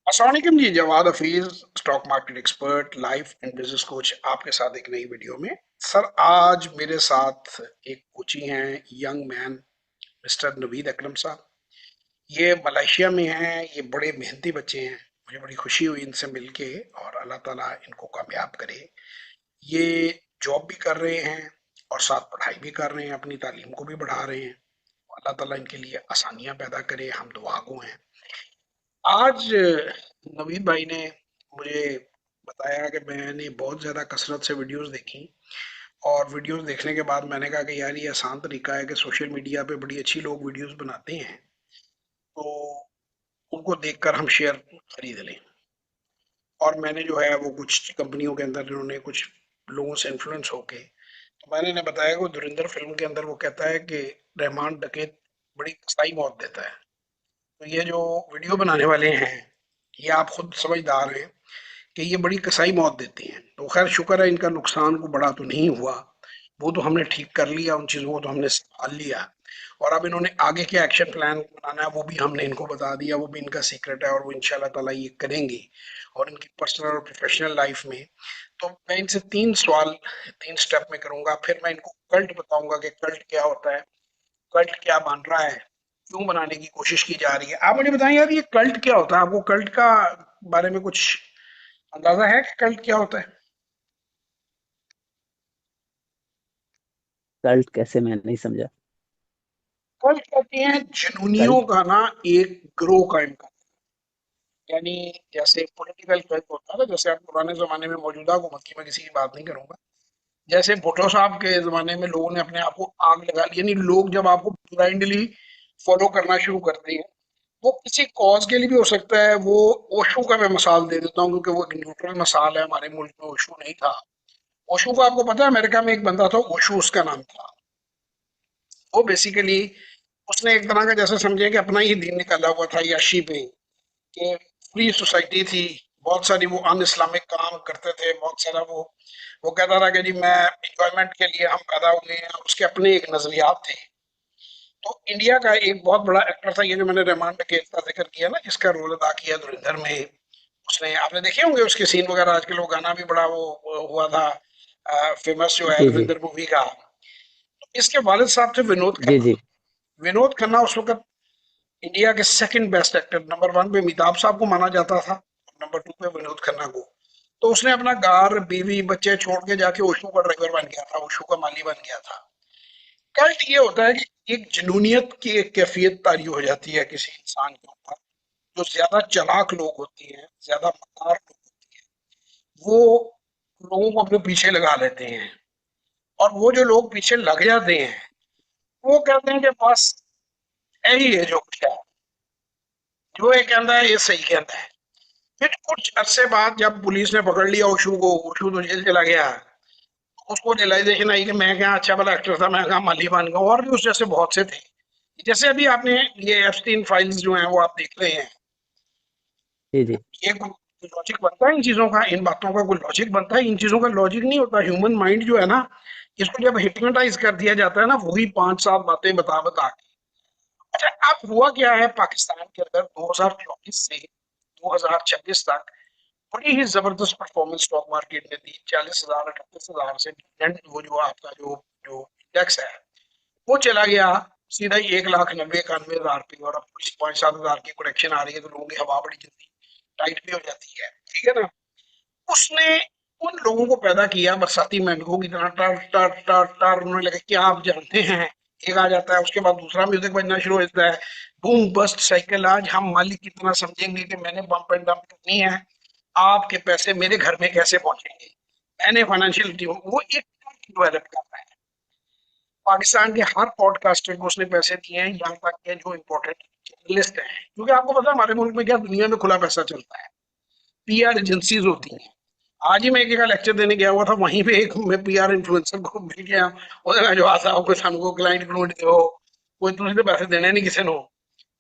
अस्सलाम वालेकुम जी। Jawad Hafeez, stock market expert, life and business coach, आपके साथ एक नई वीडियो में। सर, आज मेरे साथ एक कोची हैं, यंग मैन, मिस्टर नवीद अकरम साहब। ये मलेशिया में हैं। ये बड़े मेहनती बच्चे हैं। मुझे बड़ी खुशी हुई इनसे मिलके, और अल्लाह ताला इनको कामयाब करे। ये जॉब भी कर रहे हैं और साथ पढ़ाई भी कर रहे हैं, अपनी तालीम को भी बढ़ा रहे हैं। अल्लाह ताला इनके लिए आसानियां पैदा करे, हम दुआ गो हैं। आज नवीद भाई ने मुझे बताया कि मैंने बहुत ज़्यादा कसरत से वीडियोस देखी, और वीडियोस देखने के बाद मैंने कहा कि यार, ये आसान तरीका है कि सोशल मीडिया पे बड़ी अच्छी लोग वीडियोस बनाते हैं, तो उनको देखकर हम शेयर खरीद लें। और मैंने जो है वो कुछ कंपनियों के अंदर इन्होंने कुछ लोगों से इन्फ्लुएंस होके, तो मैंने इन्हें बताया कि वो धुरंधर फिल्म के अंदर वो कहता है कि रहमान डकैत बड़ी कसाई मौत देता है। तो ये जो वीडियो बनाने वाले हैं, ये आप खुद समझदार हैं कि ये बड़ी कसाई मौत देती हैं। तो खैर शुक्र है, इनका नुकसान को बड़ा तो नहीं हुआ। वो तो हमने ठीक कर लिया, उन चीज़ों को तो हमने संभाल लिया। और अब इन्होंने आगे क्या एक्शन प्लान बनाना है वो भी हमने इनको बता दिया, वो भी इनका सीक्रेट है, और वो इंशाल्लाह ताला ये करेंगे। और इनकी पर्सनल और प्रोफेशनल लाइफ में, तो मैं इनसे 3 सवाल 3 स्टेप में करूंगा। फिर मैं इनको कल्ट बताऊंगा कि कल्ट क्या होता है, कल्ट क्या बन रहा है, क्यों बनाने की कोशिश की जा रही है। आप मुझे बताएं यार, ये कल्ट क्या होता है? आपको कल्ट का बारे में कुछ अंदाजा है कि कल्ट क्या होता है? कल्ट कैसे? मैं नहीं समझा। कल्ट कहते हैं जुनूनियों कल्ट। का ना एक ग्रोह कायम करना। यानी जैसे पॉलिटिकल कल्ट होता है ना, जैसे आप पुराने जमाने में मौजूदा हुकूमत की मैं किसी की बात नहीं करूंगा, जैसे भुट्टो साहब के जमाने में लोगों ने अपने आप को आग लगा ली। यानी लोग जब आपको ब्लाइंडली फॉलो करना शुरू करते हैं, वो किसी कॉज के लिए भी हो सकता है। वो ओशो का मैं मिसाल दे देता हूँ, क्योंकि वो एक न्यूट्रल मिसाल है। हमारे मुल्क में ओशो नहीं था। ओशो को आपको पता है, अमेरिका में एक बंदा था ओशो, उसका नाम था। वो बेसिकली, उसने एक तरह का जैसे समझे कि अपना ही दिन निकाला हुआ था याशी पे, कि फ्री सोसाइटी थी। बहुत सारी वो अन इस्लामिक काम करते थे, बहुत सारा वो कहता था कि जी मैं इंजॉयमेंट के लिए हम पैदा हुए हैं, और उसके अपने एक नजरियात थे। तो इंडिया का एक बहुत बड़ा एक्टर था, ये जो मैंने रहमान डकैत का जिक्र किया ना, जिसका रोल अदा किया धुरंधर में। उसने, आपने देखे होंगे उसके सीन वगैरह, आजकल वो गाना भी बड़ा वो हुआ था, फेमस जो है जी जी। धुरंधर मूवी का। तो इसके वालिद साहब थे विनोद जी खन्ना। जी। विनोद खन्ना उस वक्त इंडिया के second best actor, number one पे अमिताभ साहब को माना जाता था, नंबर टू पे विनोद खन्ना को। तो उसने अपना घर, बीवी, बच्चे छोड़ के जाके ओशो का ड्राइवर बन गया था, ओशो का माली बन गया था। कल्ट ये होता है कि एक जुनूनियत की एक कैफियत तारी हो जाती है किसी इंसान के ऊपर। जो ज्यादा चालाक लोग होती हैं, ज्यादा मक्कार लोग होती हैं, वो लोगों को अपने पीछे लगा लेते हैं। और वो जो लोग पीछे लग जाते हैं, वो कहते हैं कि बस यही है जो कुछ है, जो ये कहता है ये सही कहता है। फिर कुछ अरसे बाद जब पुलिस ने पकड़ लिया ओशू को, ओशू तो जेल चला गया। उसको रियलाइजेशन आई कि मैं क्या अच्छा भला एक्टर था, मैं कहा माली बन गया। और भी उस जैसे बहुत से थे। जैसे अभी आपने ये एप्स्टीन फाइल्स जो हैं वो आप देख रहे हैं, जी जी। ये कोई लॉजिक बनता है इन चीजों का? इन बातों का कोई लॉजिक बनता है? इन चीजों का लॉजिक नहीं होता। ह्यूमन माइंड जो है ना, इसको जब हिप्नोटाइज कर दिया जाता है ना, वही 5-7 बातें बता बता के। अच्छा, अब हुआ क्या है पाकिस्तान के अंदर 2024 से 2026 तक, बड़ी ही जबरदस्त परफॉर्मेंस स्टॉक मार्केट ने दी। 40,000 38,000 से डिविडेंड, वो जो आपका जो जो इंडेक्स है, वो चला गया सीधा ही 1,90,91,000 पे। और अब कुछ 5-7 हज़ार की करेक्शन आ रही है, तो लोगों की हवा बड़ी जल्दी टाइट भी हो जाती है, ठीक है ना। उसने उन लोगों को पैदा किया बरसाती मेंढकों की तरह, टर टर टर टर उन्होंने लगे। क्या आप जानते हैं, एक आ जाता है, उसके बाद दूसरा म्यूजिक बजना शुरू हो जाता है। बूम बस्ट साइकिल, आज हम मालिक कितना समझेंगे कि मैंने बम्प एंड डंप करनी है, आपके पैसे मेरे घर में कैसे पहुंचेंगे, मैंने फाइनेंशियल, वो एक डेवलप करता है। पाकिस्तान के हर पॉडकास्टर को उसने पैसे दिए हैं, यहाँ तक के जो इम्पोर्टेंट जर्नलिस्ट हैं। क्योंकि आपको पता है हमारे मुल्क में क्या दुनिया में खुला पैसा चलता है, पीआर एजेंसीज होती हैं। आज ही मैं एक जगह लेक्चर देने गया हुआ था, वहीं पे एक मैं पीआर इन्फ्लुएंसर को मिल गया। ਉਹਦੇ जो आता हो, कोई सानू क्लाइंट क्लूंट दो, कोई ਤੁਸੀਂ ਤੇ ਪੈਸੇ ਦੇਣੇ ਨਹੀਂ ਕਿਸੇ ਨੂੰ,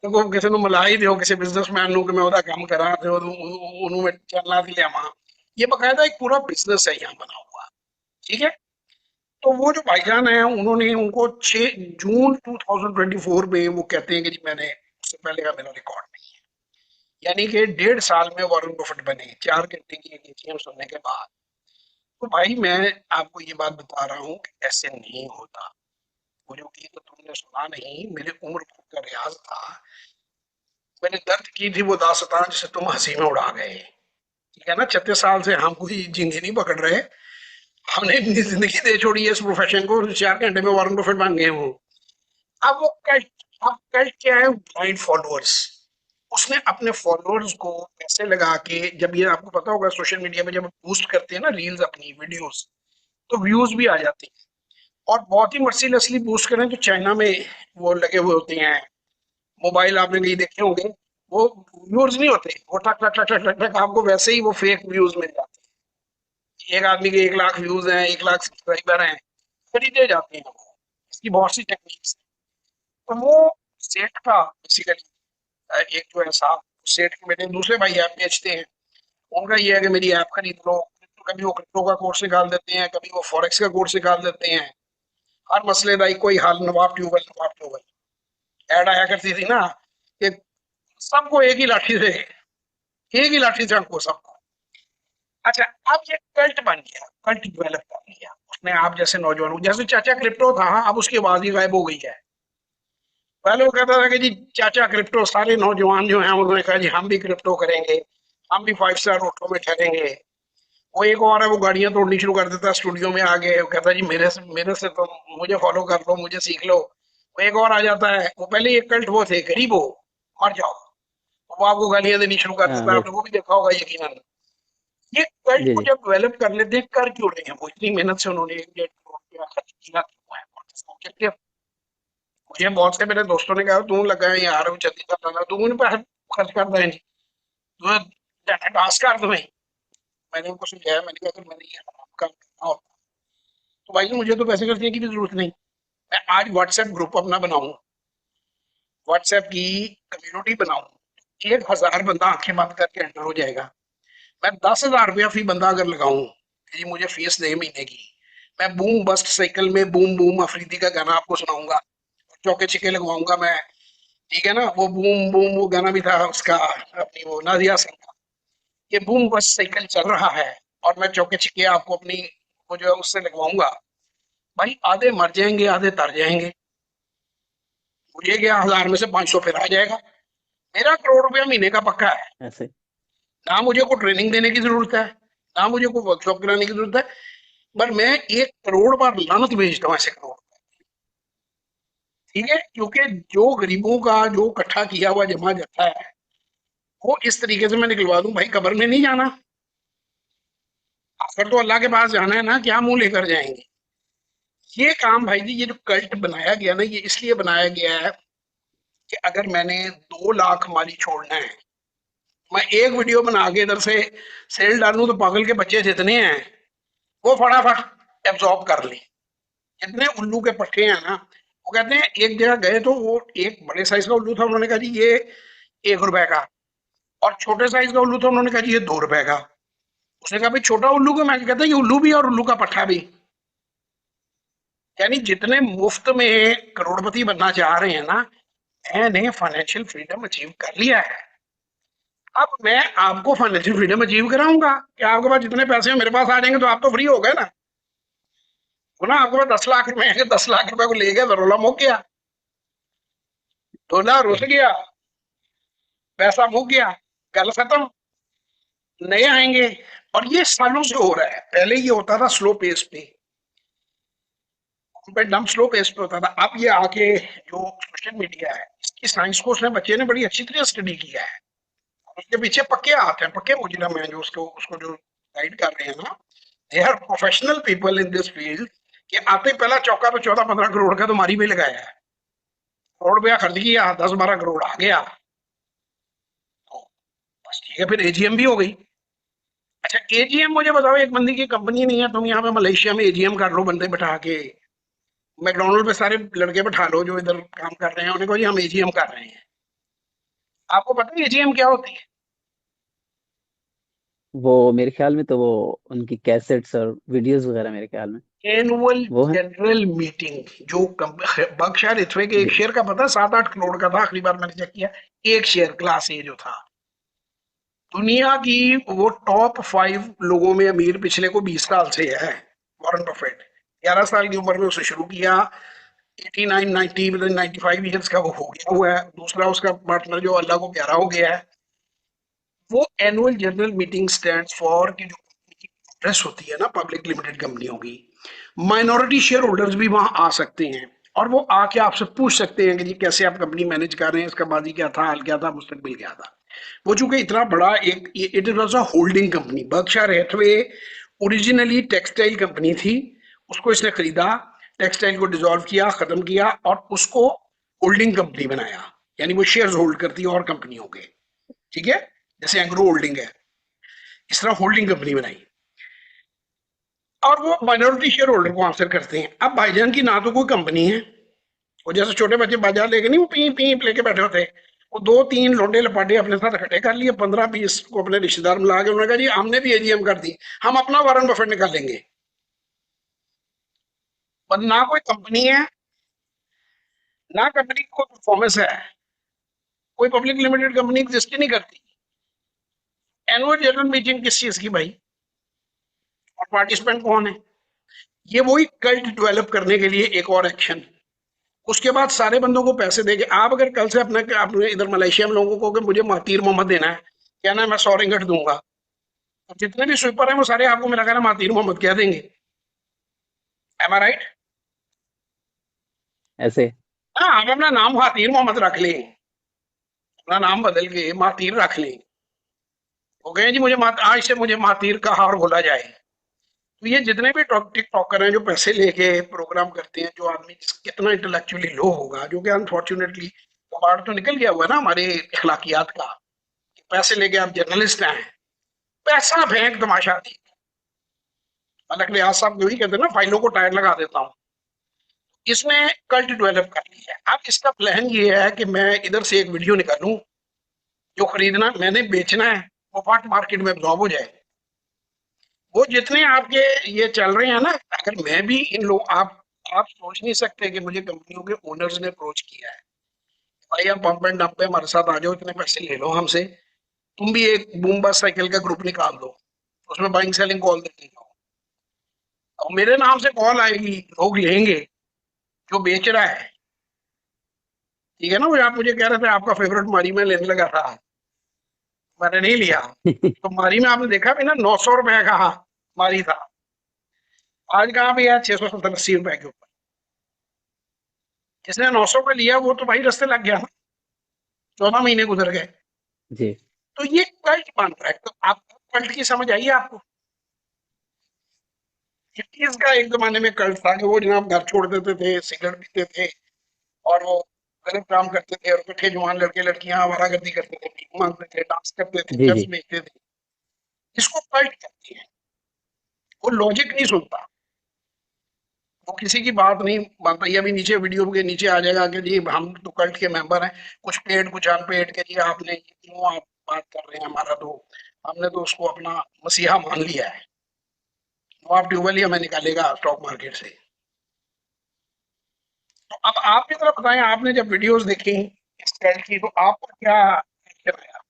ਤੇ ਕੋਈ ਕਿਸੇ ਨੂੰ ਮਿਲਾ ਹੀ ਦਿਓ ਕਿਸੇ ਬਿਜ਼ਨਸਮੈਨ ਨੂੰ, ਕਿ ਮੈਂ ਉਹਦਾ ਕੰਮ ਕਰਾਂ ਤੇ ਉਹਨੂੰ ਮੈਂ ਚੱਲਣਾ ਤੇ ਲਿਆਵਾਂ। ये बकायदा एक पूरा बिजनेस है यहाँ बना हुआ, ठीक है। तो वो जो भाईजान है, उन्होंने उनको 6 जून 2024 में वो कहते हैं कि जी मैंने, उससे पहले का मेरा रिकॉर्ड नहीं है। यानी कि 1.5 साल में वॉरेन बफेट बने 4 घंटे की एक एटीएम सुनने के बाद। तो भाई मैं आपको ये बात बता रहा हूँ कि ऐसे नहीं होता। वो जो की तो तुमने सुना नहीं, मेरी उम्र भर का रियाज था। मैंने दर्द की थी वो दास्तान जिसे तुम हंसी में उड़ा गए। ठीक है ना, 36 साल से हम कोई झींगे नहीं पकड़ रहे। हमने अपनी जिंदगी दे छोड़ी है इस प्रोफेशन को, 4 घंटे में वॉरेन बफेट बन गए हूँ। अब वो कल्ट, अब कल्ट क्या है, ब्लाइंड फॉलोअर्स। उसने अपने फॉलोअर्स को पैसे लगा के, जब ये आपको पता होगा सोशल मीडिया में जब पोस्ट करते हैं ना रील्स अपनी वीडियोस, तो व्यूज भी आ जाते हैं। और बहुत ही मर्सीलेसली बूस्ट करें तो चाइना में वो लगे हुए होते हैं, मोबाइल आपने नहीं देखे होंगे, वो व्यूज नहीं होते, वो टक टक टक टक टक टक आपको वैसे ही वो फेक व्यूज मिल जाते हैं। एक आदमी के 1 लाख व्यूज हैं, 1 लाख सब्सक्राइबर हैं, खरीदे जाते हैं वो। इसकी बहुत सी टेक्निक्स। तो वो सेठ का बेसिकली एक जो है साहब, सेठ के बेटे दूसरे भाई ऐप बेचते हैं। उनका ये है कि मेरी ऐप खरीद लो। कभी वो क्रिप्टो का कोर्स निकाल देते हैं, कभी वो फॉरेक्स का कोर्स निकाल देते हैं। हर मसले का ही कोई हल, नवाब ट्यूबल नवाब ट्यूबल ऐड आया करती थी ना, कि सबको एक ही लाठी से हमको सबको। अच्छा, अब ये कल्ट बन गया, कल्ट डेवलप कर लिया उसने। आप जैसे नौजवानों, जैसे चाचा क्रिप्टो था, अब उसकी आवाज ही गायब हो गई है। पहले वो कहता था कि जी चाचा क्रिप्टो, सारे नौजवान जो हैं उन्होंने कहा जी हम भी क्रिप्टो करेंगे, हम भी 5 स्टार होटलों में ठहरेंगे। वो एक और है, वो गाड़ियां तोड़नी शुरू कर देता है स्टूडियो में आगे, वो कहता है जी मेरे से तो मुझे फॉलो कर लो, मुझे सीख लो। वो एक और आ जाता है, वो पहले एक कल्ट वो थे गरीब हो, मर जाओ, वो आपको गालियां देनी शुरू कर हाँ देता है, वैसे। आपने वो भी देखा होगा यकीनन। ये कल्ट जी को जी। जब डेवलप कर लेते हैं, कर क्यों रहे हैं वो इतनी मेहनत से, उन्होंने 1.5 करोड़ रुपया खर्च किया क्यों है, ऑब्जेक्टिव। मुझे बहुत से मेरे दोस्तों ने कहा तू लगा है यार, वो जल्दी कर रहा, तू उन पर खर्च कर रहे हैं, तुम्हें टास्क कर तुम्हें। मैंने उनको समझाया, मैंने कहा अगर मैंने ये हराम काम करना होता तो भाई मुझे तो पैसे खर्चने की भी जरूरत नहीं। मैं आज व्हाट्सएप ग्रुप अपना बनाऊं, व्हाट्सएप की कम्युनिटी बनाऊं, 1,000 बंदा आंखें बंद करके एंटर हो जाएगा। मैं 10,000 रुपया फी बंदा अगर लगाऊं कि जी मुझे फीस दे महीने की, मैं बूम बस्ट साइकिल में बूम बूम अफरीदी का गाना आपको सुनाऊंगा, चौके छिके लगवाऊंगा मैं। ठीक है ना, वो बूम बूम वो गाना भी था उसका, अपनी वो नाजिया सिंह का, ये बूम बस्ट साइकिल चल रहा है और मैं चौके छिके आपको अपनी वो जो है उससे लगवाऊंगा। भाई आधे मर जाएंगे, आधे तर जाएंगे। मुझे क्या, 1,000 में से 500 फिर आ जाएगा। मेरा 1 करोड़ रुपया महीने का पक्का है। ऐसे। ना मुझे कोई ट्रेनिंग देने की जरूरत है, ना मुझे कोई वर्कशॉप कराने की जरूरत है, पर मैं 1 करोड़ बार लानत भेजता हूँ ऐसे करोड़। ठीक है, क्योंकि जो गरीबों का जो इकट्ठा किया हुआ जमा जाता है, वो इस तरीके से मैं निकलवा दूं। भाई कब्र में नहीं जाना, आखिर तो अल्लाह के पास जाना है ना, क्या मुंह लेकर जाएंगे। ये काम भाई जी, ये जो कल्ट बनाया गया ना, ये इसलिए बनाया गया है कि अगर मैंने 2 लाख माली छोड़ना है, मैं एक वीडियो बना के इधर से सेल डालूं तो पागल के बच्चे जितने हैं वो फटाफट एब्जॉर्ब कर लें। जितने उल्लू के पट्टे हैं ना, वो कहते हैं, एक जगह गए तो वो एक बड़े साइज का उल्लू था, उन्होंने कहा जी ये 1 रुपए का, और छोटे साइज का उल्लू था, उन्होंने कहा जी ये 2 रुपए का। उसने कहा भाई छोटा उल्लू को, मैं कहता ये उल्लू भी और उल्लू का पट्टा भी। यानी जितने मुफ्त में करोड़पति बनना चाह रहे हैं ना, मैंने फाइनेंशियल फ्रीडम अचीव कर लिया है। अब मैं आपको फाइनेंशियल फ्रीडम अचीव कराऊंगा कि आपके पास जितने पैसे हैं मेरे पास आ जाएंगे तो आप तो फ्री हो गए ना। तो ना आपके पास 10 लाख रुपए हैं, 10 लाख रुपए को ले गया तो रोला मुक गया, डोला रुस गया, पैसा मुक गया, गल खत्म। नए आएंगे। और ये सालों से हो रहा है, पहले ये होता था स्लो पेस पे डम स्लो पेस पे होता था। अब ये आके जो सोशल मीडिया है, इसकी साइंस को उसने बच्चे ने बड़ी अच्छी तरह स्टडी किया है। उसके पीछे पक्के हाथ हैं, पक्के मुजरिम हैं जो उसको उसको जो गाइड कर रहे हैं ना, they are professional people in this field. कि आते ही पहला चौका तो 14-15 करोड़ का तो मारी में लगाया है, करोड़ रुपया खर्च किया, 10-12 करोड़ आ गया, तो बस ठीक है, फिर एजीएम भी हो गई। अच्छा एजीएम, मुझे बताओ, एक बंदी की कंपनी नहीं है, तुम यहाँ पे मलेशिया में एजीएम कर लो बंदे बैठा के, मैकडोनल्ड पे सारे लड़के बैठा लो जो इधर काम कर रहे हैं, उन्हें कहो जी हम एजीएम कर रहे हैं। आपको पता है एजीएम क्या होती है? वो मेरे ख्याल में तो वो उनकी कैसेट्स और वीडियोस वगैरह मेरे ख्याल में एनुअल वो है। General meeting. जो बर्कशायर हैथवे के एक जी। शेयर का पता 7-8 करोड़ का था, आखिरी बार मैंने चेक किया। एक शेयर क्लास ए जो था, दुनिया की वो टॉप 5 लोगों में अमीर पिछले को 20 साल से है वॉरेन बफेट। 11 साल की उम्र में उसने शुरू किया, 89 90 मतलब 95 ईयर्स का वो हो गया हुआ है। दूसरा उसका पार्टनर जो अल्लाह को प्यारा हो गया है। वो annual general meeting stands for कि जो प्रेस होती है ना पब्लिक लिमिटेड कंपनियों की, माइनॉरिटी शेयर होल्डर्स भी वहां आ सकते हैं और वो आके आपसे पूछ सकते हैं कि जी कैसे आप कंपनी मैनेज कर रहे हैं, इसका माजी क्या था, हाल क्या था, मुस्तकबिल क्या था। वो चूंकि इतना बड़ा एक it is a holding company, Berkshire Hathaway originally textile company थी, उसको इसने खरीदा, टेक्सटाइल को डिसॉल्व किया, खत्म किया और उसको होल्डिंग कंपनी बनाया। यानी वो शेयर्स होल्ड करती है और कंपनियों के, ठीक है, जैसे एंग्रो होल्डिंग है, इस तरह होल्डिंग कंपनी बनाई और वो माइनॉरिटी शेयर होल्डर को आंसर करते हैं। अब भाईजान की ना तो कोई कंपनी है, वो जैसे छोटे बच्चे बाजार लेके नहीं वो पी पी लेके बैठे होते, वो दो तीन लोंडे लपाटे अपने साथ इकट्ठे कर लिए, 15-20 को अपने रिश्तेदार मिला के उन्होंने कहा जी हमने भी एजीएम कर दी, हम अपना वारन बफेट निकालेंगे। पर ना कोई कंपनी है, ना कंपनी की कोई परफॉर्मेंस है, कोई पब्लिक लिमिटेड कंपनी एग्जिस्ट ही नहीं करती। एनुअल जनरल मीटिंग किस चीज की भाई, और पार्टिसिपेंट कौन है? ये वही कल्ट डेवलप करने के लिए एक और एक्शन। उसके बाद सारे बंदों को पैसे देके आप अगर कल से अपने अपने इधर मलेशिया में लोगों को कि मुझे महातीर मोहम्मद देना है, कहना है मैं 100 रिंगट दूंगा, तो जितने भी स्वीपर हैं वो सारे आपको मिला कर महातीर मोहम्मद कह देंगे। एम आई राइट? ऐसे। हाँ, आप अपना नाम महातीर मोहम्मद रख लें, अपना नाम बदल के महातीर रख लें। वो कहें जी मुझे आज से मुझे महातीर कहा और बोला जाए। तो ये जितने भी टिकटॉकर हैं जो पैसे लेके प्रोग्राम करते हैं, जो आदमी कितना इंटेलेक्चुअली लो होगा, जो कि अनफॉर्चुनेटली कबाड़ तो निकल गया हुआ है ना हमारे अखलाकियात का, पैसे लेके आप जर्नलिस्ट हैं, पैसा फेंक तमाशा थी। अलग लिहाज साहब यही कहते हैं ना, फाइलों को टायर लगा देता हूँ। इसने कल्ट डेवलप कर ली है। अब इसका प्लान ये है कि मैं इधर से एक वीडियो निकालूं, जो खरीदना मैंने बेचना है वो फट मार्केट में अब्जॉर्ब हो जाए। वो जितने आपके ये चल रहे हैं ना, अगर मैं भी इन लोग आप सोच नहीं सकते कि मुझे कंपनियों के ओनर्स ने अप्रोच किया है, भाई आप पंप एंड डंप पे हमारे साथ आ जाओ, इतने पैसे ले लो हमसे, तुम भी एक बूम साइकिल का ग्रुप निकाल दो, उसमें बाइंग सेलिंग कॉल देते जाओ, और मेरे नाम से कॉल आएगी, लोग लेंगे, जो बेच रहा है, ठीक है ना। वो आप मुझे कह रहे थे आपका फेवरेट मारी में लेने लगा था, मैंने नहीं लिया। तो मारी में आपने देखा भी ना, 900 रुपए का मारी था, आज कहाँ पे यार 670-80 रुपए के ऊपर। जिसने 900 का लिया वो तो भाई रस्ते लग गया ना, 14 महीने गुजर गए। जी। तो ये कल्ट बन रहा है। तो आप कल्ट की समझ आई आपको? 50s का एक जमाने में कल्ट था कि वो जनाब घर छोड़ देते थे, सिगरेट पीते थे और वो गलत काम करते थे, और इकट्ठे जवान लड़के लड़कियां आवारागर्दी करते थे, भीख मांगते थे, डांस करते थे, जी। चर्च जी। बेचते थे। इसको कल्ट कहते हैं। वो लॉजिक नहीं सुनता, वो किसी की बात नहीं मानता। ये अभी नीचे वीडियो के नीचे आ जाएगा कि जी हम तो कल्ट के मेंबर हैं, कुछ पेड कुछ अनपेड के, जी आपने ये क्यों आप बात कर रहे हैं, हमारा तो हमने तो उसको अपना मसीहा मान लिया है। तो आप ट्यूबवेल ही हमें निकालेगा स्टॉक मार्केट से। तो अब आप भी जरा बताएं, आपने जब वीडियोस देखी इस कल्ट की तो आपको क्या reaction आया?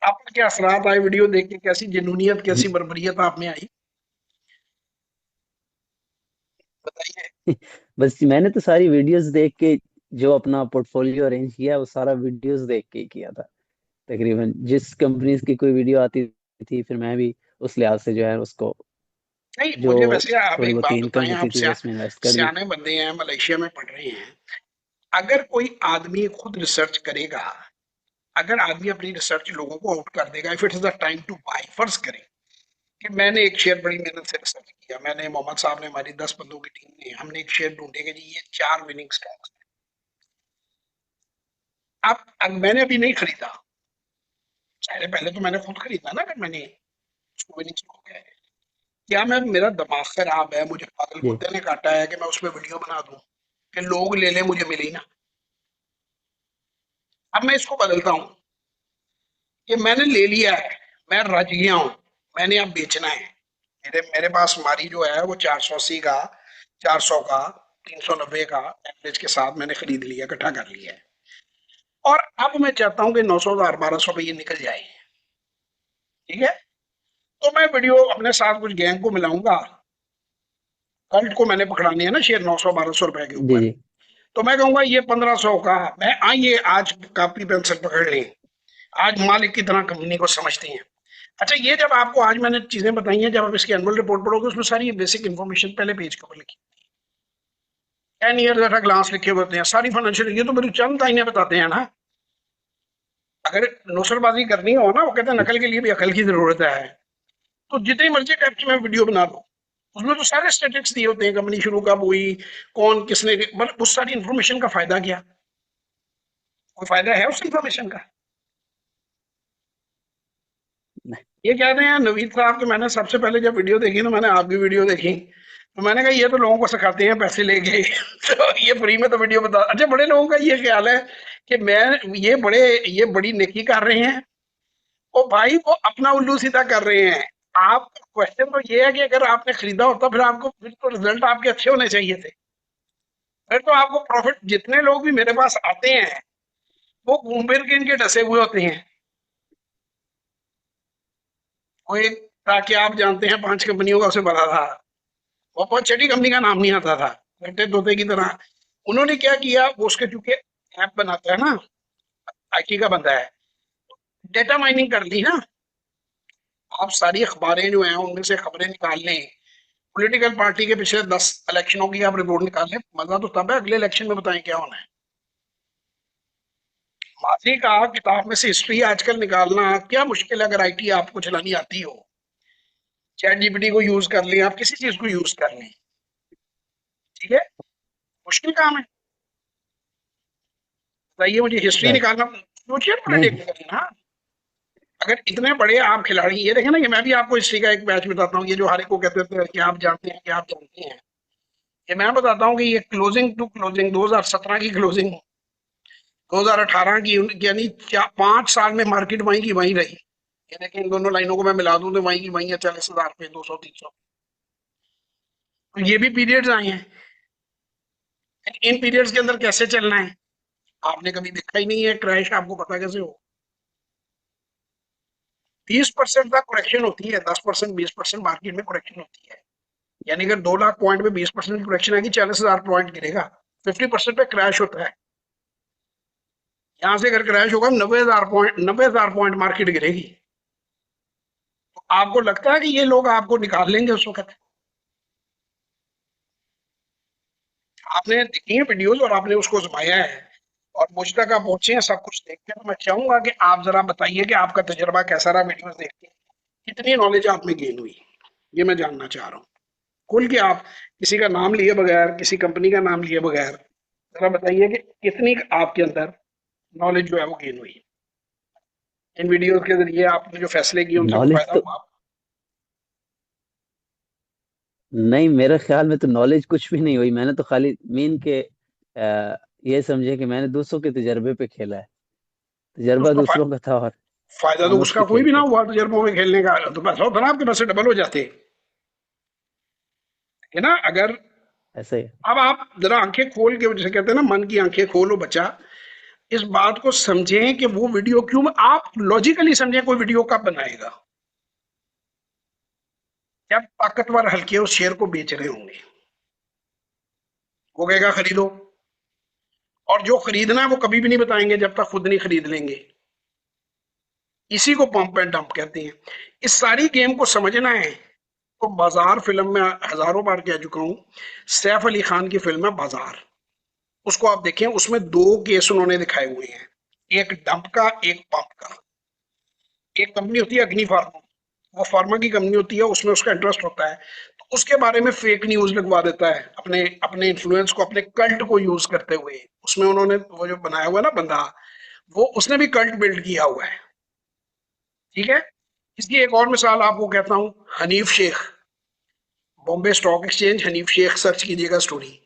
आपको क्या असरात आए वीडियो देख के, कैसी जिनूनियत कैसी बर्बरियत आप में आई, बताइए। बस मैंने तो सारी वीडियोस देख के जो अपना पोर्टफोलियो अरेंज किया वो सारा वीडियोस देख के ही किया था। तकरीबन जिस कंपनीज की कोई वीडियो आती थी फिर मैं भी उस लिहाज से जो है उसको नहीं, जो मुझे वैसे आप थोड़ी एक बहुत बात इनकम बताएं, होती आप थी वो उसमें इन्वेस्ट कर दी। सियाने बंदे हैं, मलेशिया में पढ़ रहे हैं, अगर कोई आदमी खुद रिसर्च करेगा, अगर आदमी अपनी रिसर्च लोगों को आउट कर देगा, if it is the time to buy, फर्ज करें कि मैंने एक शेयर बड़ी मेहनत से रिसर्च किया, मैंने मोहम्मद साहब ने, हमारी 10 बंदों की टीम ने, हमने एक शेयर ढूंढे कि जी ये 4 विनिंग स्टॉक्स हैं। अब मैंने अभी नहीं खरीदा, पहले पहले तो मैंने खुद खरीदा ना, अगर मैंने उसको विनिंग स्टॉक है, क्या मैं, मेरा दिमाग खराब है, मुझे पागल जी। कुत्ते ने काटा है कि मैं उसमें वीडियो बना दूं कि लोग ले लें मुझे मिले ही ना। अब मैं इसको बदलता हूँ कि मैंने ले लिया है, मैं रज गया हूँ, मैंने अब बेचना है। मेरे मेरे पास मारी जो है वो 480 का, 400 का, 390 का एवरेज के साथ मैंने खरीद लिया, इकट्ठा कर लिया है। और अब मैं चाहता हूँ कि 900 1200 पे ये निकल जाए। ठीक है, तो मैं वीडियो अपने साथ कुछ गैंग को मिलाऊंगा, कल्ट को मैंने पकड़ानी है ना शेयर 900-1200 रुपए के जी ऊपर। जी। तो मैं कहूंगा ये 1500 का, मैं आइए आज कापी पेंसिल पकड़ लें, आज मालिक की तरह कंपनी को समझते हैं। अच्छा, ये जब आपको आज मैंने चीजें बताई हैं, जब आप इसकी एनुअल रिपोर्ट पढ़ोगे उसमें सारी बेसिक इन्फॉर्मेशन पहले पेज के ऊपर लिखी, 10 ईयर डाटा ग्लांस लिखे हुए होते हैं, सारी फाइनेंशियल, ये तो मेरी चंद लाइनें बताते हैं ना। अगर नौसरबाजी करनी हो ना, वो कहते हैं नकल के लिए भी अकल की जरूरत है। तो जितनी मर्जी टाइप की मैं वीडियो बना लूं, उसमें तो सारे स्टेटिक्स दिए होते हैं, कंपनी शुरू कब हुई, कौन किसने, मतलब उस सारी इन्फॉर्मेशन का फायदा क्या, कोई फायदा है उस इन्फॉर्मेशन का? नहीं। ये कह रहे हैं नवीद साहब कि मैंने सबसे पहले जब वीडियो देखी तो मैंने आपकी वीडियो देखी, तो मैंने कहा ये तो लोगों को सिखाते हैं पैसे लेके तो ये फ्री में तो वीडियो बता। अच्छा, बड़े लोगों का ये ख्याल है कि मैं, ये बड़े, ये बड़ी नेकी कर रहे हैं, ओ भाई वो अपना उल्लू सीधा कर रहे हैं। आप, क्वेश्चन तो ये है कि अगर आपने खरीदा होता फिर आपको, फिर तो रिजल्ट आपके अच्छे होने चाहिए थे, फिर तो आपको प्रॉफिट, जितने लोग भी मेरे पास आते हैं वो घूम फिर के इनके डसे हुए होते हैं। वो एक था कि आप जानते हैं 5 कंपनियों का उसे बना था, वो बहुत छठी कंपनी का नाम नहीं आता था, घंटे तोते की तरह। उन्होंने क्या किया, वो उसके चूंकि ऐप बनाता है ना, आईटी का बंदा है, डेटा माइनिंग कर ली ना। आप सारी अखबारें जो हैं उनमें से खबरें निकाल लें, पॉलिटिकल पार्टी के पिछले 10 इलेक्शनों की आप रिपोर्ट निकाल लें, मजा तो तब है अगले इलेक्शन में बताएं क्या होना है। माथी का किताब में से हिस्ट्री आजकल निकालना क्या मुश्किल है, अगर आईटी आपको चलानी आती हो। चैट जीपीटी को यूज कर लें, आप किसी चीज को यूज कर लें, ठीक है, मुश्किल काम है? बताइए मुझे, हिस्ट्री राइट। निकालना, फ्यूचर नहीं प्रेडिक्ट करना। अगर इतने बड़े आप खिलाड़ी, ये देखें ना, ये मैं भी आपको हिस्ट्री का एक बैच बताता हूँ, ये जो हर एक को कहते थे कि आप जानते हैं कि आप जानते हैं, ये मैं बताता हूँ कि ये क्लोजिंग टू क्लोजिंग 2017 की क्लोजिंग, 2018 की, यानी 5 साल में मार्केट वहीं की वहीं रही। ये देखें, इन दोनों लाइनों को मैं मिला दूं तो वहीं की वहीं है, 40,000 पे, 200-300। तो ये भी पीरियड्स आए हैं, इन पीरियड्स के अंदर कैसे चलना है आपने कभी देखा ही नहीं है, क्रैश आपको पता कैसे हो? 20% तक करेक्शन होती है, 10%, 20% मार्केट में करेक्शन होती है। यानी अगर 2 लाख पॉइंट में 20% की करेक्शन आएगी, 40,000 पॉइंट गिरेगा, 50% पे क्रैश होता है। यहाँ से अगर क्रैश होगा 90,000 पॉइंट, 90,000 पॉइंट मार्केट गिरेगी। तो आपको लगता है कि ये लोग आपको निकाल लेंगे उस वक्त? आपने देखी है वीडियोस और आपने उसको आजमाया है और मुझ तक आप पहुंचे हैं सब कुछ देख के, तो मैं चाहूंगा कि आप जरा बताइए कि आपका तजुर्बा कैसा रहा वीडियोस देख के, कितनी नॉलेज आप में गेन हुई, ये मैं जानना चाह रहा हूँ। खुल के आप, किसी का नाम लिए बगैर, किसी कंपनी का नाम लिए बगैर, जरा बताइए कि कितनी आपके अंदर नॉलेज जो है वो गेन हुई इन वीडियोस के जरिए, आपने जो फैसले किए उनसे कोई नॉलेज फायदा तो हुआ? नहीं, मेरे ख्याल में तो नॉलेज कुछ भी नहीं हुई। मैंने तो खाली मीन के ये समझे कि मैंने दूसरों के तजर्बे पे खेला है। तो तजर्बा उसका दूसरों का था और फायदा तो हम उस उसका पे कोई भी ना खेलते थे। हुआ तजर्बों में खेलने का, तो पैसा होता ना आपके पैसे डबल हो जाते, है ना? अगर, ऐसे ही। अब आप जरा आंखें खोल के, जैसे कहते हैं ना, मन की आंखें खोलो बच्चा, इस बात को समझें कि वो वीडियो क्यों, आप लॉजिकली समझें कोई वीडियो कब बनाएगा, जब ताकतवर हल्के उस शेयर को बेच रहे होंगे, वो कहेगा खरीदो, और जो खरीदना है वो कभी भी नहीं बताएंगे जब तक खुद नहीं खरीद लेंगे। इसी को पंप एंड डंप कहते हैं। इस सारी गेम को समझना है तो बाजार फिल्म में हजारों बार कह चुका हूं, सैफ अली खान की फिल्म है बाजार, उसको आप देखें, उसमें 2 केस उन्होंने दिखाए हुए हैं, एक डंप का, एक पंप का। एक कंपनी होती है अग्नि फार्मा, वो फार्मा की कंपनी होती है, उसमें उसका इंटरेस्ट होता है, तो उसके बारे में फेक न्यूज लगवा देता है, अपने अपने इन्फ्लुएंस को, अपने कल्ट को यूज करते हुए। उसमें उन्होंने वो जो बनाया हुआ है ना बंदा, वो उसने भी कल्ट बिल्ड किया हुआ है, ठीक है। इसकी एक और मिसाल आपको कहता हूं, Hanif Shaikh, Bombay stock exchange, Hanif Shaikh search कीजिएगा स्टोरी।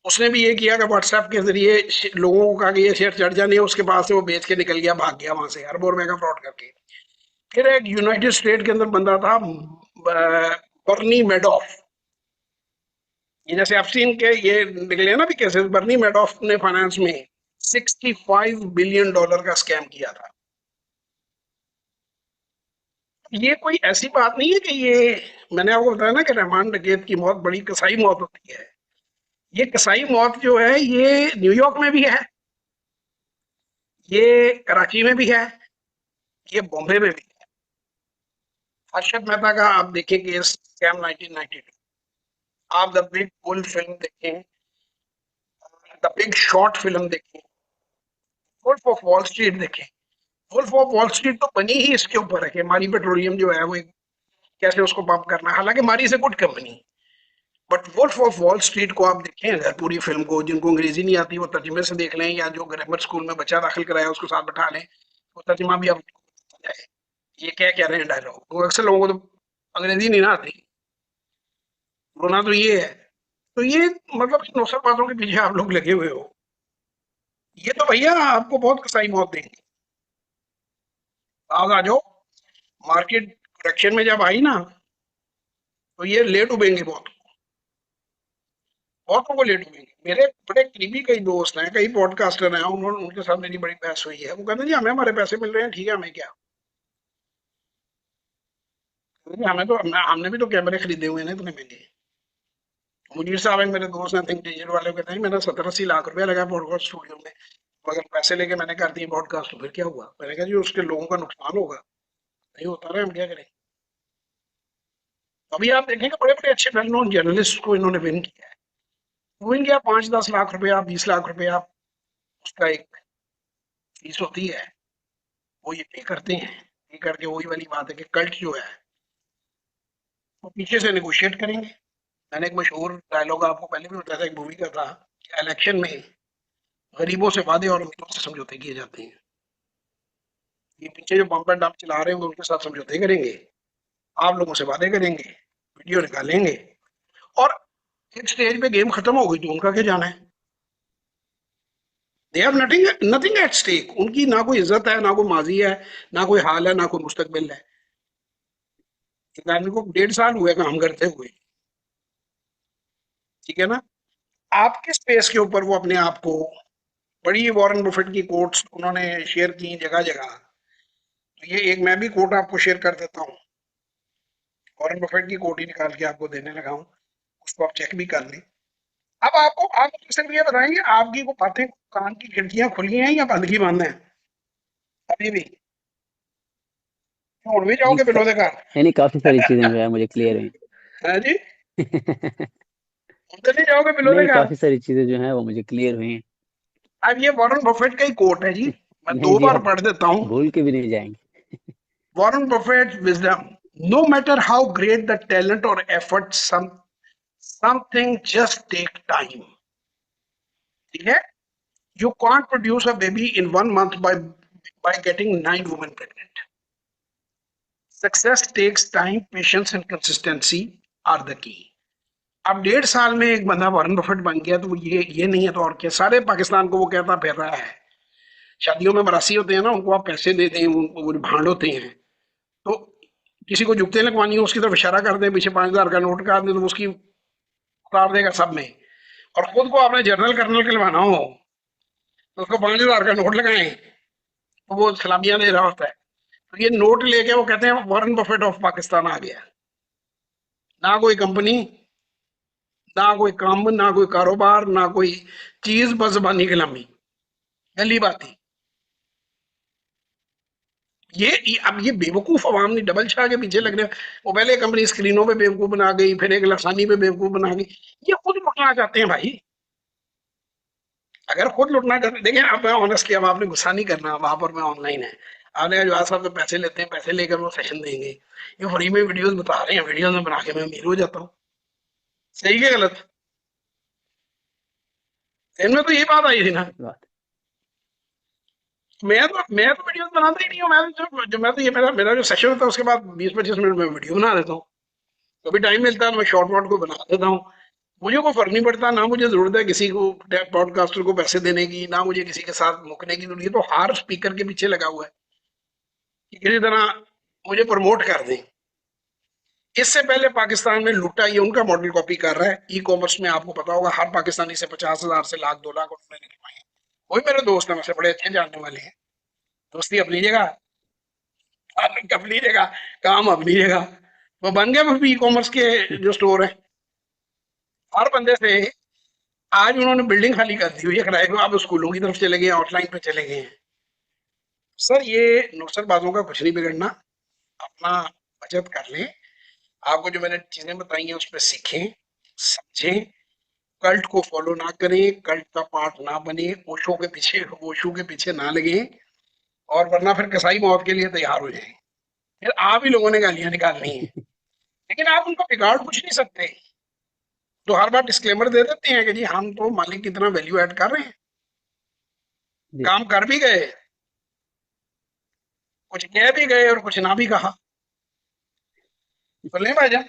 उसने भी ये किया कि व्हाट्सएप के जरिए लोगों को कहा कि ये शेयर चढ़ जाने, उसके पास से वो बेच के निकल गया, भाग गया वहां से अरबों रुपए का फ्रॉड करके। फिर एक यूनाइटेड स्टेट के अंदर बंदा था, बर्नी मेडॉफ, ये जैसे एफसीन के ये निकले ना भी केसेस, बर्नी मेडॉफ ने फाइनेंस में $65 बिलियन का स्कैम किया था। ये कोई ऐसी बात नहीं है कि ये, मैंने आपको बताया ना कि रहमान डकैत की मौत बड़ी कसाई मौत होती है। ये कसाई मौत जो है ये न्यूयॉर्क में भी है, ये कराची में भी है, ये बॉम्बे में भी है। हर्षद मेहता का आप देखें केस, स्कैम 1992, आप द बिग बुल फिल्म देखें, द बिग शॉर्ट फिल्म देखें, वुल्फ ऑफ वॉल स्ट्रीट देखें। वुल्फ ऑफ वॉल स्ट्रीट तो बनी ही इसके ऊपर है कि मारी पेट्रोलियम जो है वो कैसे उसको पंप करना है, हालांकि मारी से good company. But Wolf of Wall Street को आप देखें अगर पूरी फिल्म को, जिनको अंग्रेजी नहीं आती वो तर्जुमे से देख लें, या जो ग्रामर स्कूल में बच्चा दाखिल कराया उसको साथ बैठा लें, वो तर्जुमा भी आप जाए ये क्या कह रहे हैं डायलॉग, वो अक्सर लोगों को तो अंग्रेजी नहीं ना आती। रोना तो ये है। तो ये मतलब नौसर बातों के पीछे आप लोग लगे हुए हो, ये तो भैया आपको बहुत कसाई मौत देंगे। आग आ जाओ, मार्केट करेक्शन में जब आई ना, तो ये लेट उबेंगे बहुत, बहुतों को लेट उबेंगे। मेरे बड़े करीबी कई दोस्त हैं, कई पॉडकास्टर हैं, उन्होंने, उनके साथ मेरी बड़ी बहस हुई है। वो कहते हैं जी हमें हमारे पैसे मिल रहे हैं, ठीक है, हमें क्या, हमें तो हमने भी तो कैमरे खरीदे हुए हैं इतने महंगे। मुनीर साहब हैं मेरे दोस्त हैं, थिंक डिजिटल वाले, कहते हैं मैंने 70-80 लाख रुपया लगा पॉडकास्ट स्टूडियो में, तो अगर पैसे लेके मैंने कर दिए पॉडकास्ट तो फिर क्या हुआ? मैंने कहा जी उसके लोगों का नुकसान होगा, नहीं होता रहा, हम क्या करें। अभी आप देखेंगे बड़े बड़े अच्छे वेल नोन जर्नलिस्ट को इन्होंने विन किया है। विन किया 5-10 लाख रुपया, 20 लाख रुपया उसका एक फीस होती है, वो ये पे करते हैं। पे करके वही वाली बात है कि कल्ट जो है वो पीछे से नेगोशिएट करेंगे। मैंने एक मशहूर डायलॉग आपको पहले भी बताया था, एक मूवी का था कि इलेक्शन में गरीबों से वादे और उम्मीदों से समझौते किए जाते हैं। ये पीछे जो बम्पर डंप चला रहे होंगे उनके साथ समझौते करेंगे, आप लोगों से वादे करेंगे, वीडियो निकालेंगे, और एक स्टेज पे गेम खत्म हो गई तो उनका क्या जाना है। They have nothing, nothing at stake. उनकी ना कोई इज्जत है, ना कोई माजी है, ना कोई हाल है, ना कोई मुस्तकबिल है। एक आदमी को 1.5 साल हुए काम करते हुए, ठीक है ना। आपके स्पेस के ऊपर वो अपने आप को, बड़ी वॉरेन बफेट की कोट्स उन्होंने शेयर की जगह जगह, तो ये एक मैं भी कोट आपको शेयर कर देता हूँ। वॉरेन बफेट की कोट ही निकाल के आपको देने लगा हूँ, उसको आप चेक भी कर लें। अब आपको, आप सिर्फ ये बताएंगे आपकी को बातें, कान की खिड़कियां खुली हैं या बंद की बंद हैं अभी भी? हुण भी नहीं जाओगे बिलो दे घर? नहीं, काफी सारी चीजें जो है मुझे क्लियर हुई। है जी, उधर नहीं जाओगे बिलो दे नहीं, घर? काफी सारी चीजें जो है वो मुझे क्लियर हुई हैं। अब ये वॉरेन बफेट का ही कोट है जी, मैं नहीं दो जी, बार आप पढ़ देता हूँ। भूल के भी नहीं जाएंगे। Warren Buffett wisdom: no matter how great the talent और effort, something just take time. ठीक है, you can't produce a baby in 1 month by getting 9 women pregnant. Success takes time, patience and consistency are the key. अब 1.5 साल में एक बंदा Warren Buffett बन गया तो ये नहीं है तो और क्या। सारे पाकिस्तान को वो कहता फिर रहा है, शादियों में मरासी होते हैं ना, उनको आप पैसे देते हैं, वो भांड होते हैं, तो किसी को जुगते लगवानी हो उसकी तरफ इशारा कर दें, पीछे 5,000 का नोट कर दें तो उसकी उतार देगा सब में। और खुद को आपने जनरल कर्नल कहलवाना हो तो उसको 5,000 का नोट लगाएं तो वो सलामियां दे रहा होता है। तो ये नोट लेके वो कहते हैं वॉरेन बफेट ऑफ पाकिस्तान आ गया। ना कोई कंपनी, ना कोई काम, ना कोई कारोबार, ना कोई चीज, बस जबानी कलामी, गली बाती। अब ये बेवकूफ अवाम ने डबल शाह के पीछे लग रहे हैं। वो पहले कंपनी स्क्रीनों पे बेवकूफ बना गई, फिर एक लसानी पे बेवकूफ बना गई। ये खुद लुटना चाहते हैं भाई। अगर खुद लुटना चाहते, देखें अब मैं ऑनेस्टली, अब आपने गुस्सा नहीं करना, वहां पर मैं ऑनलाइन है, आपने कहा जवाब साहब तो पैसे लेते हैं, पैसे लेकर वो सेशन देंगे, ये फ्री में वीडियोस बता रहे हैं, वीडियोस में बना के मैं अमीर हो जाता हूँ। सही क्या गलत? इनमें तो यही बात आई थी ना। बात मैं तो वीडियोस बनाता ही नहीं हूँ। मैं तो जो मैं तो ये मेरा मेरा जो सेशन होता है उसके बाद 20-25 मिनट में वीडियो बना देता हूँ। कभी टाइम मिलता है तो मैं शॉर्ट वॉट को बना देता हूँ। मुझे कोई फर्क नहीं पड़ता, ना मुझे जरूरत है किसी को पॉडकास्टर को पैसे देने की, ना मुझे किसी के साथ मुकने की। ये तो हर स्पीकर के पीछे लगा हुआ है कि किसी तरह मुझे प्रमोट कर दें। इससे पहले पाकिस्तान में लूटा, ये उनका मॉडल कॉपी कर रहा है। ई कॉमर्स में आपको पता होगा हर पाकिस्तानी से 50,000 से लाख 2 लाख उन्होंने निकलवाए हैं। वही मेरे दोस्त हैं, वैसे बड़े अच्छे जानने वाले हैं, दोस्ती अपनी जगह। मालिक अपनी जगह, काम अपनी जगह। वो बन गए ई कॉमर्स के जो स्टोर है, हर बंदे से। आज उन्होंने बिल्डिंग खाली कर दी हुई है किराए को, आप स्कूलों की तरफ चले गए, आउटलाइन पे चले गए हैं। सर ये नौसरबाजों का कुछ नहीं बिगड़ना, अपना बचत कर लें। आपको जो मैंने चीजें बताई हैं उस पर सीखें, समझें, कल्ट को फॉलो ना करें, कल्ट का पार्ट ना बने, ओशो के पीछे ना लगे, और वरना फिर कसाई मौत के लिए तैयार हो जाएं। फिर आप ही लोगों ने गालियां निकालनी है, लेकिन आप उनको बिगाड़ कुछ नहीं सकते। तो हर बार डिस्क्लेमर दे देते हैं कि जी हम तो मालिक की तरह वैल्यू ऐड कर रहे हैं, जी। काम कर भी गए, कुछ कह भी गए और कुछ ना भी कहा। तो ले भाईजान,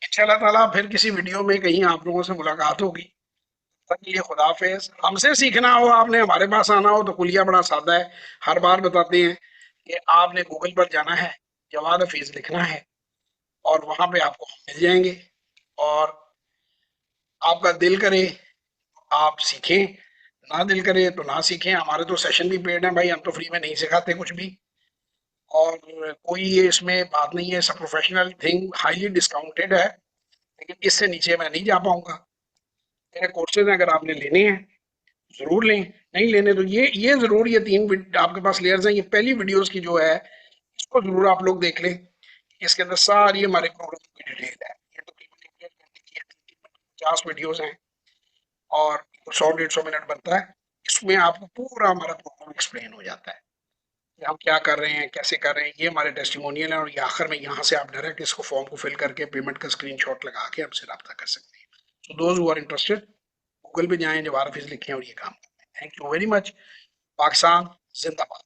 इंशाल्लाह ताला फिर किसी वीडियो में कहीं आप लोगों से मुलाकात होगी। तक के लिए खुदाफिज। हमसे सीखना हो, आपने हमारे पास आना हो, तो कुलिया बड़ा सादा है। हर बार बताते हैं कि आपने गूगल पर जाना है, जवाद हफीज लिखना है, और वहां पे आपको हम मिल जाएंगे। और आपका दिल करे आप सीखें, ना दिल करे तो ना सीखें। हमारे तो सेशन भी पेड हैं भाई, हम तो फ्री में नहीं सिखाते कुछ भी। और कोई ये इसमें बात नहीं है, सब प्रोफेशनल थिंग, हाईली डिस्काउंटेड है, लेकिन इससे नीचे मैं नहीं जा पाऊंगा। मेरे कोर्सेज अगर आपने लेने हैं जरूर लें, नहीं लेने तो ये जरूर, ये आपके पास लेयर्स हैं, ये पहली वीडियोस की जो है इसको जरूर आप लोग देख लें। इसके अंदर सारी हमारे प्रोग्राम की डिटेल है। ये तकरीबन 1.5 घंटे की है, तकरीबन 50 वीडियोस हैं, और 100-150 मिनट बनता है। इसमें आपको पूरा हमारा प्रोग्राम एक्सप्लेन हो जाता है कि हम क्या कर रहे हैं, कैसे कर रहे हैं। ये हमारे टेस्टिमोनियल है, और ये आखिर में यहाँ से आप डायरेक्ट इसको फॉर्म को फिल करके पेमेंट का स्क्रीनशॉट लगा के हमसे रब्ता कर सकते हैं। So those who are interested, Google पे जाएं, जवाहर हाफिज लिखें और ये काम करें। Thank you very much. Pakistan जिंदाबाद।